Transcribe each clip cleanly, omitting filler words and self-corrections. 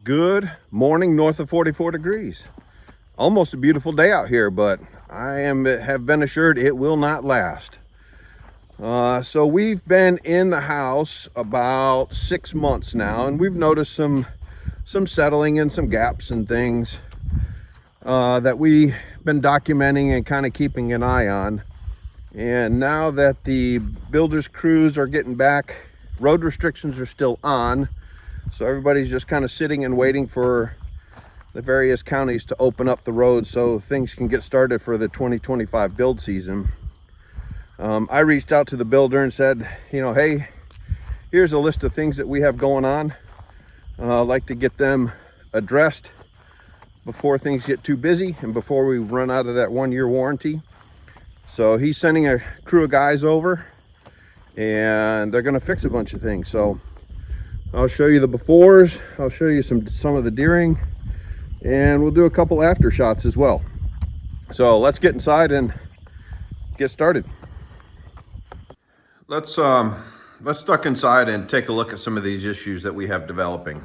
Good morning north of 44 degrees. Almost a beautiful day out here, but have been assured it will not last. So we've been in the house about 6 months now, and we've noticed some settling and some gaps and things that we've been documenting and kind of keeping an eye on. And now that the builders crews are getting back, road restrictions are still on. So everybody's just kind of sitting and waiting for the various counties to open up the roads so things can get started for the 2025 build season. I reached out to the builder and said, hey, here's a list of things that we have going on. I'd like to get them addressed before things get too busy and before we run out of that 1-year warranty. So he's sending a crew of guys over and they're going to fix a bunch of things. So I'll show you the befores, I'll show you some of the deering, and we'll do a couple after shots as well. So let's get inside and get started. Let's duck inside and take a look at some of these issues that we have developing.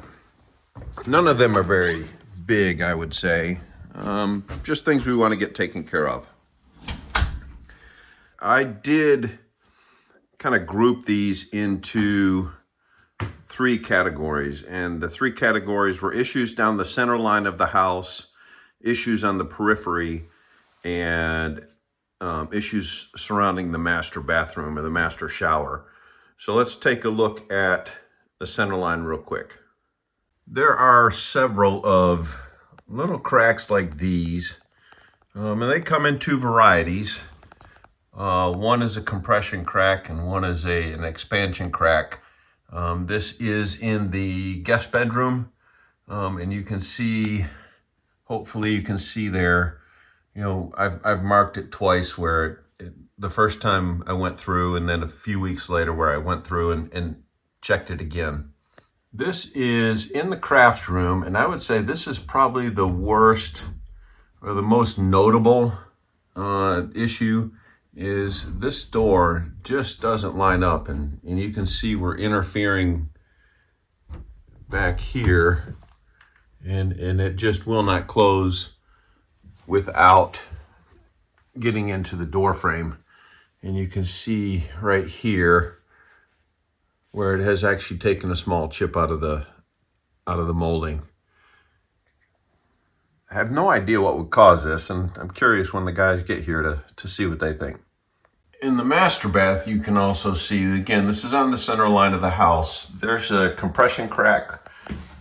None of them are very big, I would say. Just things we want to get taken care of. I did kind of group these into 3 categories, and the 3 categories were issues down the center line of the house, issues on the periphery, and issues surrounding the master bathroom or the master shower. So let's take a look at the center line real quick. There are several of little cracks like these, and they come in 2 varieties. One is a compression crack and one is an expansion crack. This is in the guest bedroom, and you can see, hopefully you can see there, I've marked it twice where the first time I went through, and then a few weeks later where I went through and checked it again. This is in the craft room, and I would say this is probably the worst or the most notable issue. Is this door just doesn't line up, and you can see we're interfering back here, and it just will not close without getting into the door frame. And you can see right here where it has actually taken a small chip out of the molding. I have no idea what would cause this, and I'm curious when the guys get here to see what they think. In the master bath, you can also see, again, this is on the center line of the house. There's a compression crack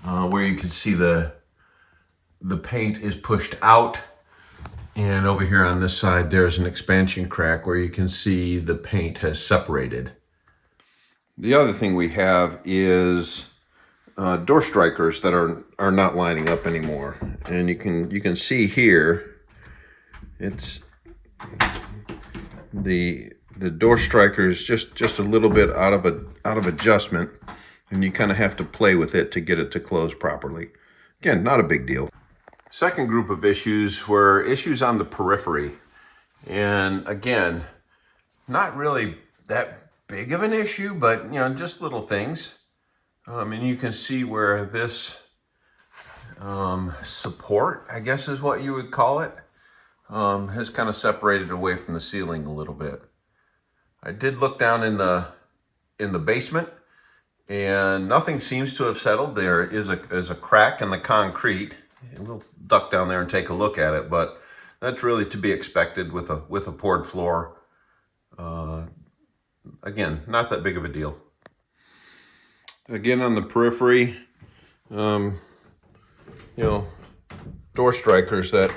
where you can see the paint is pushed out. And over here on this side, there's an expansion crack where you can see the paint has separated. The other thing we have is door strikers that are not lining up anymore. And you can see here, it's the door striker is just a little bit out of adjustment, and you kind of have to play with it to get it to close properly. Again, not a big deal. Second group of issues were issues on the periphery, and again, not really that big of an issue, but just little things. And you can see where this support, I guess is what you would call it, has kind of separated away from the ceiling a little bit. I did look down in the basement, and nothing seems to have settled. There is a crack in the concrete, and we'll duck down there and take a look at it. But that's really to be expected with a poured floor. Again, not that big of a deal. Again, on the periphery, door strikers that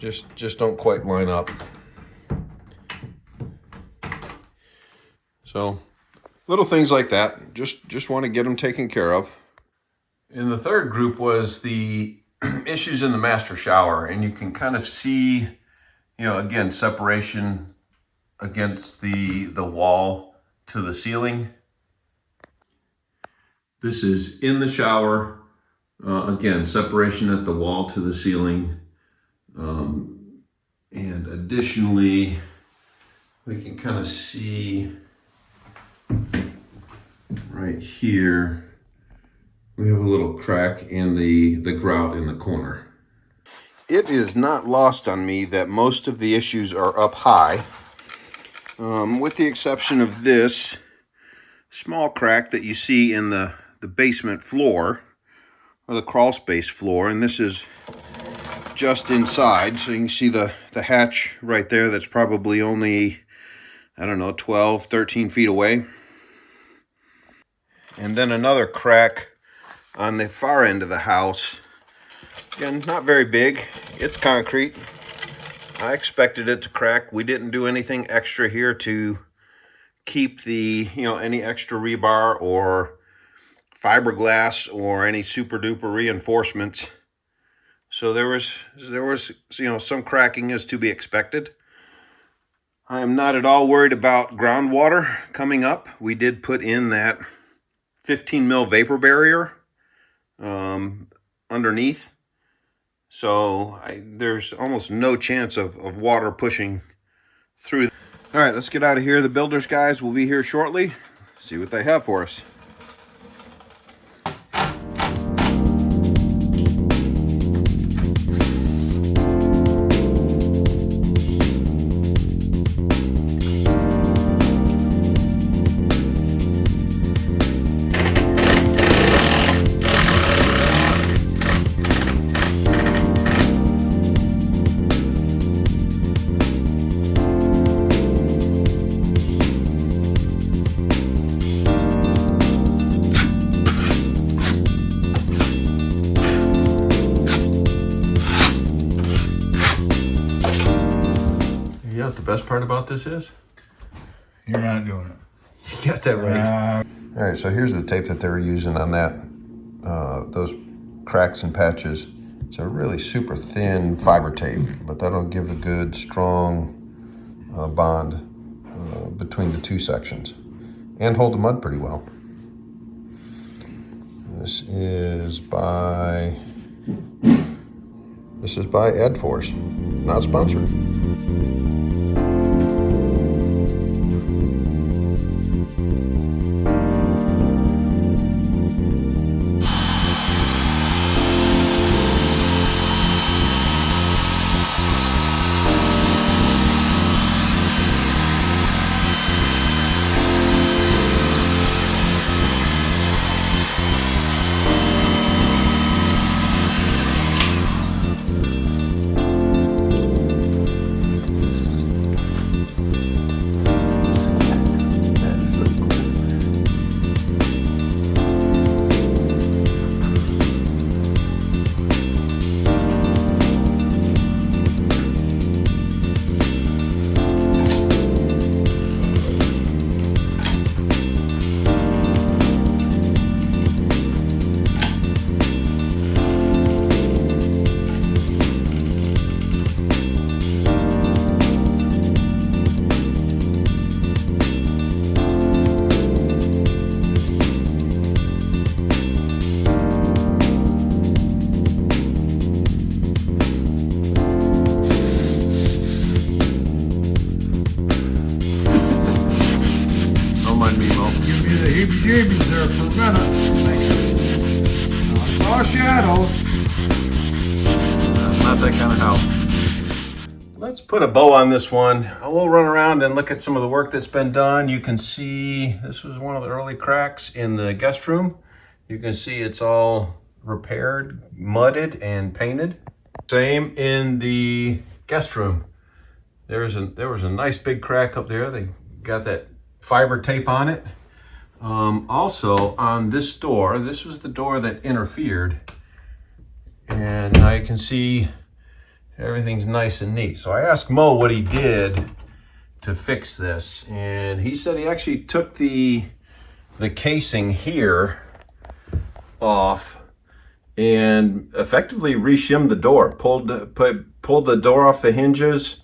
just don't quite line up. So little things like that, just want to get them taken care of. And the third group was the issues in the master shower, and you can kind of see, again, separation against the wall to the ceiling. This is in the shower, again, separation at the wall to the ceiling. And additionally, we can kind of see right here We have a little crack in the grout in the corner. It is not lost on me that most of the issues are up high, with the exception of this small crack that you see in the basement floor, or the crawl space floor, and this is just inside, so you can see the hatch right there that's probably only, I don't know, 12, 13 feet away. And then another crack on the far end of the house. Again, not very big. It's concrete. I expected it to crack. We didn't do anything extra here to keep the, any extra rebar or fiberglass or any super duper reinforcements. So there was some cracking is to be expected. I am not at all worried about groundwater coming up. We did put in that 15 mil vapor barrier underneath. So there's almost no chance of water pushing through. All right, let's get out of here. The builders guys will be here shortly. See what they have for us. You know what the best part about this is? You're not doing it. You got that right. All right, so here's the tape that they were using on that, those cracks and patches. It's a really super thin fiber tape, but that'll give a good, strong bond between the two sections and hold the mud pretty well. This is by Edforce, not sponsored. heebie-jeebies there for a minute. I saw shadows. Not that kind of house. Let's put a bow on this one. We'll run around and look at some of the work that's been done. You can see this was one of the early cracks in the guest room. You can see it's all repaired, mudded, and painted. Same in the guest room. There was a nice big crack up there. They got that fiber tape on it. Also on this door, this was the door that interfered. And now you can see everything's nice and neat. So I asked Moe what he did to fix this. And he said he actually took the casing here off and effectively re-shimmed the door, pulled the door off the hinges,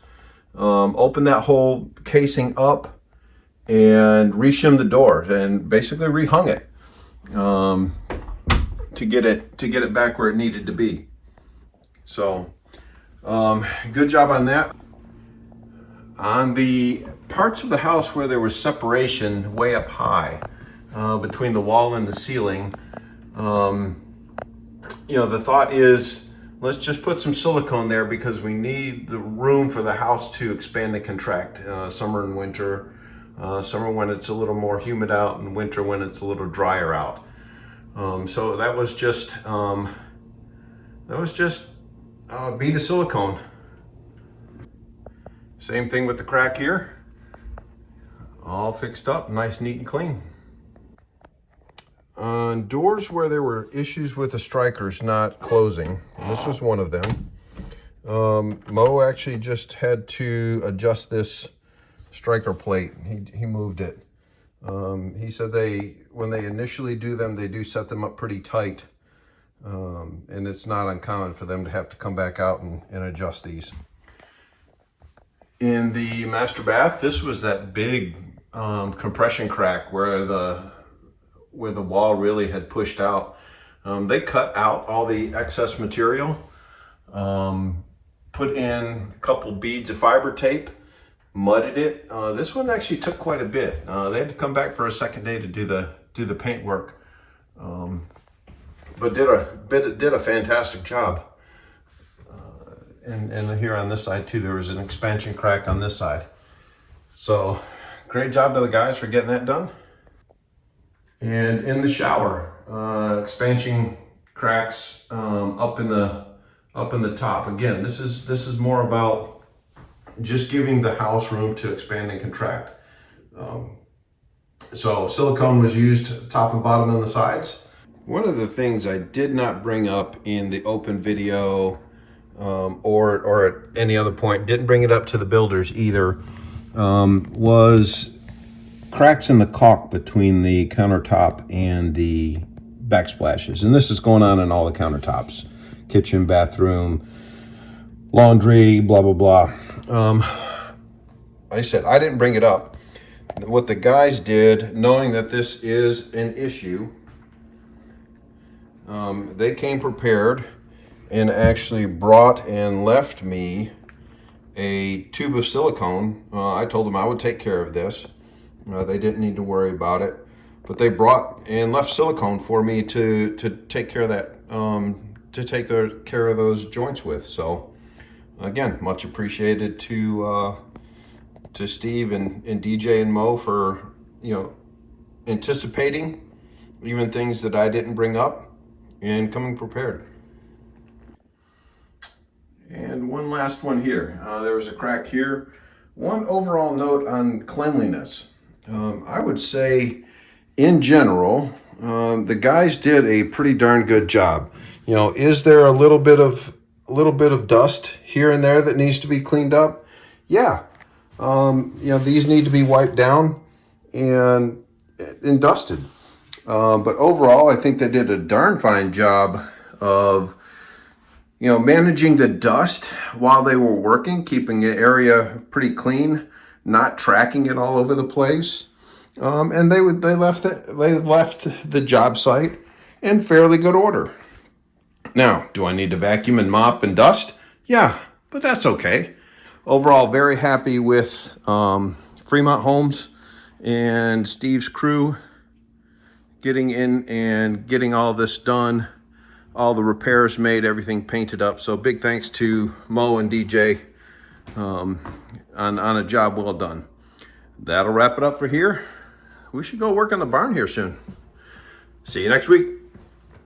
opened that whole casing up and re-shimmed the door and basically rehung it to get it back where it needed to be. So good job on that. On the parts of the house where there was separation way up high between the wall and the ceiling, You know, the thought is, let's just put some silicone there because we need the room for the house to expand and contract, summer and winter. Summer when it's a little more humid out, and winter when it's a little drier out. So that was just a bead of silicone. Same thing with the crack here. All fixed up, nice, neat, and clean. On doors where there were issues with the strikers not closing, and this was one of them, Moe actually just had to adjust this striker plate. He moved it. He said when they initially do them, they do set them up pretty tight, and it's not uncommon for them to have to come back out and adjust these. In the master bath, this was that big compression crack where the wall really had pushed out. They cut out all the excess material, put in a couple beads of fiber tape, mudded it. This one actually took quite a bit. They had to come back for a second day to do the paint work, but did a fantastic job. And here on this side too, there was an expansion crack on this side. So great job to the guys for getting that done. And in the shower, expansion cracks up in the top. Again, this is more about just giving the house room to expand and contract. So silicone was used top and bottom on the sides. One of the things I did not bring up in the open video or at any other point, didn't bring it up to the builders either, was cracks in the caulk between the countertop and the backsplashes. And this is going on in all the countertops, kitchen, bathroom, laundry, blah, blah, blah. Like I said, I didn't bring it up. What the guys did, knowing that this is an issue, they came prepared and actually brought and left me a tube of silicone. I told them I would take care of this. They didn't need to worry about it, but they brought and left silicone for me to take care of that, to take care of those joints with. So again, much appreciated to Steve and DJ and Moe for, you know, anticipating even things that I didn't bring up and coming prepared. And one last one here. There was a crack here. One overall note on cleanliness. I would say, in general, the guys did a pretty darn good job. You know, is there a little bit of dust here and there that needs to be cleaned up? Yeah. You know, these need to be wiped down and dusted. But overall, I think they did a darn fine job of, you know, managing the dust while they were working, keeping the area pretty clean, not tracking it all over the place. And they left the job site in fairly good order. Now, do I need to vacuum and mop and dust? Yeah, but that's okay. Overall, very happy with Freemont Homes and Steve's crew getting in and getting all this done, all the repairs made, everything painted up. So big thanks to Moe and DJ on a job well done. That'll wrap it up for here. We should go work on the barn here soon. See you next week.